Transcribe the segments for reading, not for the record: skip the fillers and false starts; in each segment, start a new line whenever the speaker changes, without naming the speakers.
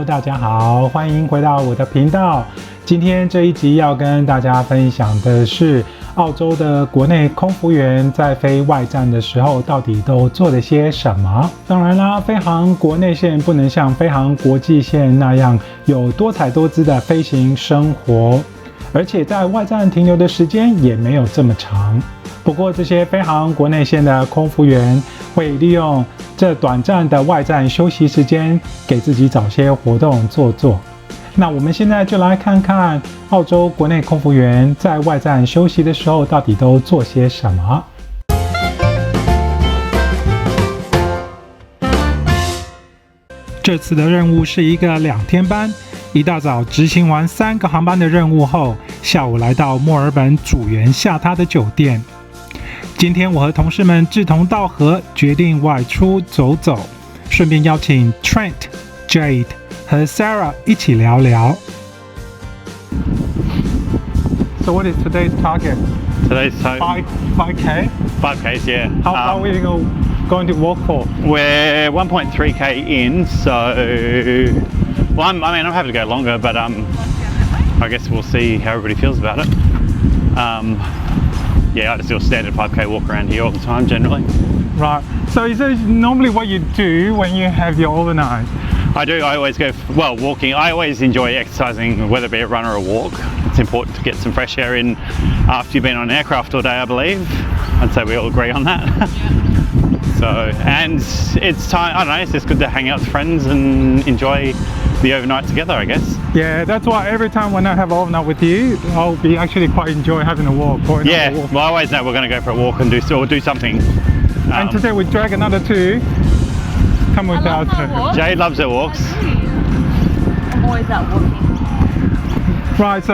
Hello， 大家好，欢迎回到我的频道。今天这一集要跟大家分享的是澳洲的国内空服员在飞外站的时候到底都做了些什么。当然啦，飞航国内线不能像飞航国际线那样有多彩多姿的飞行生活，而且在外站停留的时间也没有这么长。不过这些飞航国内线的空服员会利用这短暂的外站休息时间，给自己找些活动做。那我们现在就来看看澳洲国内空服员在外站休息的时候到底都做些什么。这次的任务是一个2天班，一大早执行完3个航班的任务后，下午来到墨尔本主员下榻的酒店。今天我和同事们志同道合，决定外出走走，顺便邀请 Trent、Jade 和 Sara 一起聊聊。So what is today's target?
Today's target
5K?
5Ks, yeah.
How are we going to walk for?
We're 1.3K in, so well, I'm happy to go longer, but I guess we'll see how everybody feels about it. Yeah, I just do a standard 5K walk around here all the time, generally.
Right. So is that normally what you do when you have your overnight?
I do. I always go, walking. I always enjoy exercising, whether it be a run or a walk. It's important to get some fresh air in after you've been on an aircraft all day, I believe. I'd say we all agree on that. So, and it's time, I don't know, it's just good to hang out with friends and enjoy the overnight together, I guess.
Yeah, that's why every time when I have overnight with you, I'll be actually quite enjoy having a walk.
Well, I always know we're going to go for a walk and do something.
And today we drag another 2. Come with us.
Jade loves her walks.
I'm always out walking.
Right, so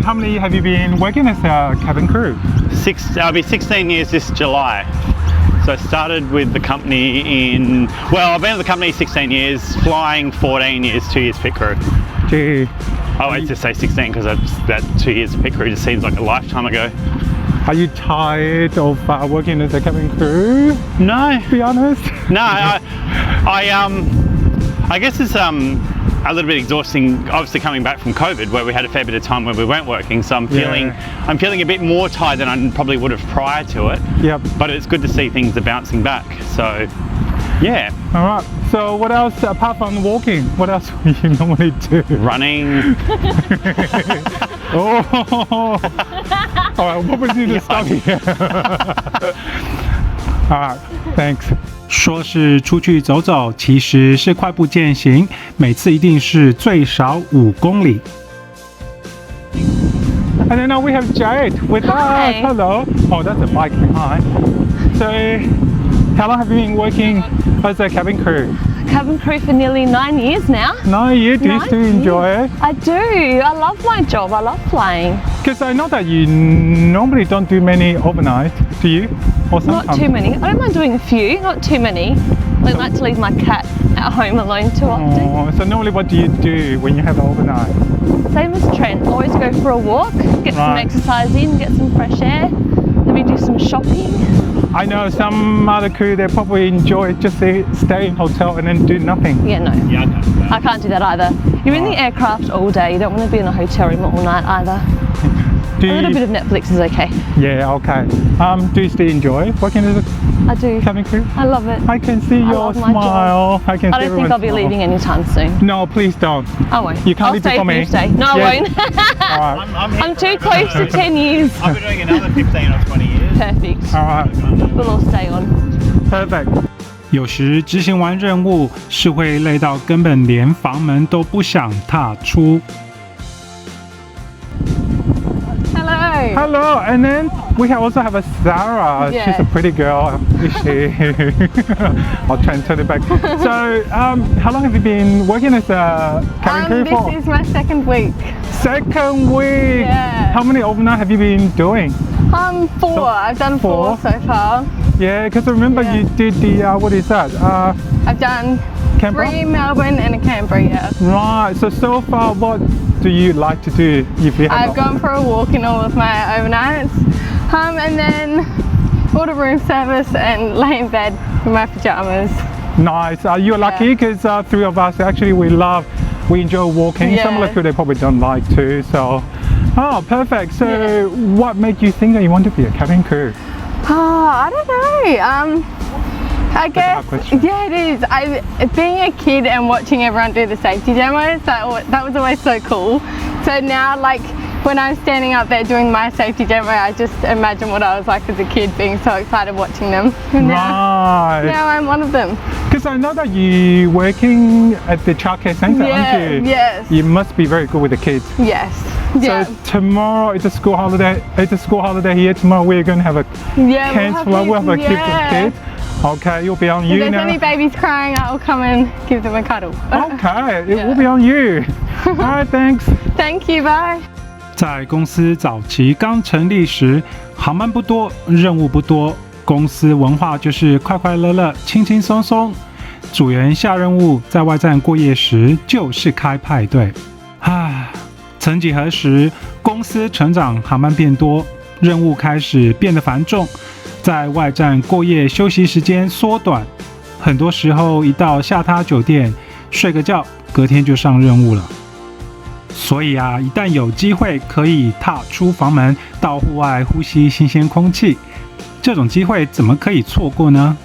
how many have you been working as a cabin crew?
I'll be 16 years this July. So I started with the company I've been with the company 16 years, flying 14 years, 2 years pit crew.
Gee.
I always just say 16 because that 2 years pit crew just seems like a lifetime ago.
Are you tired of working as a cabin crew?
No.
To be honest?
No, I guess it's a little bit exhausting, obviously coming back from COVID, where we had a fair bit of time when we weren't working. So I'm feeling a bit more tired than I probably would have prior to it.
Yep.
But it's good to see things are bouncing back. So, yeah.
All right. So what else apart from walking? What else do you normally do?
Running.
Oh. All right. What would you do to stop here? All right. Thanks. 说是出去走走，其实是快步健行，每次一定是最少5公里。And then now we have Jade with us. Hello. Oh, that's a bike behind. So, how long have you been working as a cabin crew?
Cabin crew for nearly 9 years now.
9 years? Do you still enjoy it?
I do. I love my job. I love flying.
Because I know that you normally don't do many overnight, do you? Or sometimes?
Not too many. I don't mind doing a few, not too many. I like to leave my cat at home alone too often.
Oh, so normally what do you do when you have overnight?
Same as Trent. Always go for a walk, get some exercise in, get some fresh air. Maybe do some shopping.
I know some other crew, they probably enjoy just stay in hotel and then do nothing.
Yeah, no.
Yeah,
I can't do that either. You're in the aircraft all day. You don't want to be in a hotel room all night either. A little bit of Netflix is okay.
Yeah, okay. Do you still enjoy working as
I do.
a cabin crew?
I love it.
I can see your smile. I
don't think I'll be leaving anytime soon.
No, please don't.
I won't.
You can't leave before me.
Stay. No, I won't.
All right.
I'm too close to 10 years.
I'll be doing another 15 or 20 years.
Perfect.
All right.
We'll all stay on.
Perfect. 有时执行完任务是会累到根本连房门都不想踏出。Hello, and then we also have a Sara.
Yeah.
She's a pretty girl, is she? I'll try and turn it back. So, how long have you been working as a cabin crew for?
This is my 2nd week.
2nd week.
Yeah.
How many overnight have you been doing?
4. I've done 4 so far.
Yeah, because I remember you did the what is that?
I've done
Canberra?
3 in Melbourne and a Canberra. Yeah.
Right. So far, what do you like to do if you have?
I've gone for a walk in all of my overnights, and then order room service and lay in bed in my pajamas.
Nice. You're lucky because 3 of us actually we love we enjoy walking.
Yeah.
Some other people they probably don't like to. So, oh, perfect. So, what made you think that you want to be a cabin crew?
Oh, I don't know. I guess, yeah, it is. Being a kid and watching everyone do the safety demos, that was always so cool. So now, like, when I'm standing up there doing my safety demo, I just imagine what I was like as a kid, being so excited watching them. And now I'm one of them.
Because I know that you're working at the childcare centre, aren't you?
Yes.
You must be very good with the kids.
Yes. Yeah.
So tomorrow it's a school holiday. It's a school holiday here. Tomorrow we're going to have a camp. We'll have a gift of kids. Okay, you'll be on you now.
If there's any babies crying, I'll come and give them a cuddle.
Okay, it will be on you. All right, thanks.
Thank you. Bye.
在公司早期刚成立时，航班不多，任务不多，公司文化就是快快乐乐、轻轻松松。组员下任务，在外站过夜时就是开派对。曾几何时，公司成长，航班变多，任务开始变得繁重，在外站过夜休息时间缩短，很多时候一到下榻酒店睡个觉，隔天就上任务了。所以一旦有机会可以踏出房门到户外呼吸新鲜空气，这种机会怎么可以错过呢？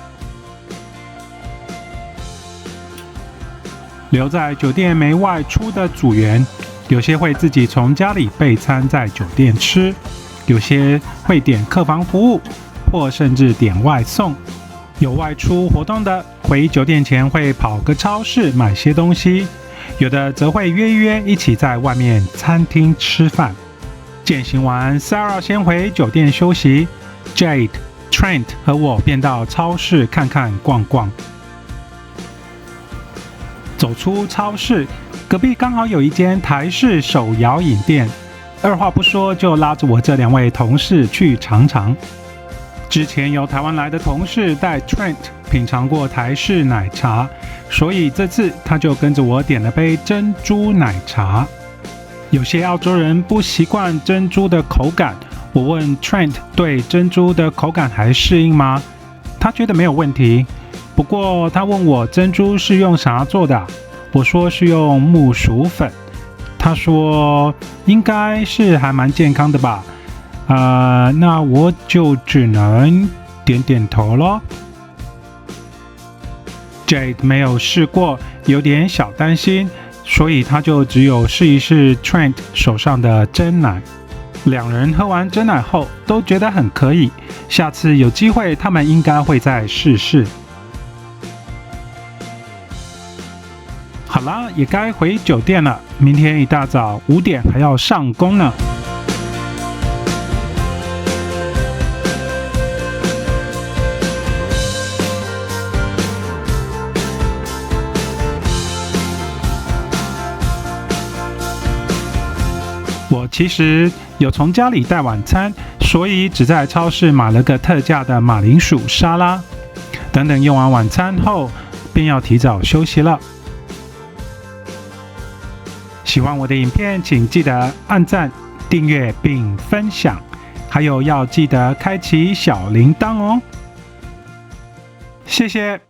留在酒店没外出的组员，有些会自己从家里备餐在酒店吃，有些会点客房服务，或甚至点外送。有外出活动的，回酒店前会跑个超市买些东西，有的则会约一起在外面餐厅吃饭。践行完 ，Sara 先回酒店休息 ，Jade、Trent 和我便到超市看看逛逛。走出超市，隔壁刚好有一间台式手摇饮店，二话不说就拉着我这2位同事去尝尝。之前由台湾来的同事带 Trent 品尝过台式奶茶，所以这次他就跟着我点了杯珍珠奶茶。有些澳洲人不习惯珍珠的口感，我问 Trent 对珍珠的口感还适应吗？他觉得没有问题，不过他问我珍珠是用啥做的，我说是用木薯粉，他说应该是还蛮健康的吧。那我就只能点点头咯。Jade 没有试过，有点小担心，所以他就只有试一试 Trent 手上的真奶。2人喝完真奶后都觉得很可以，下次有机会他们应该会再试试。好啦，也该回酒店了，明天一大早5点还要上工呢。我其实有从家里带晚餐，所以只在超市买了个特价的马铃薯沙拉。等等用完晚餐后，便要提早休息了。喜欢我的影片，请记得按赞、订阅并分享，还有要记得开启小铃铛哦。谢谢。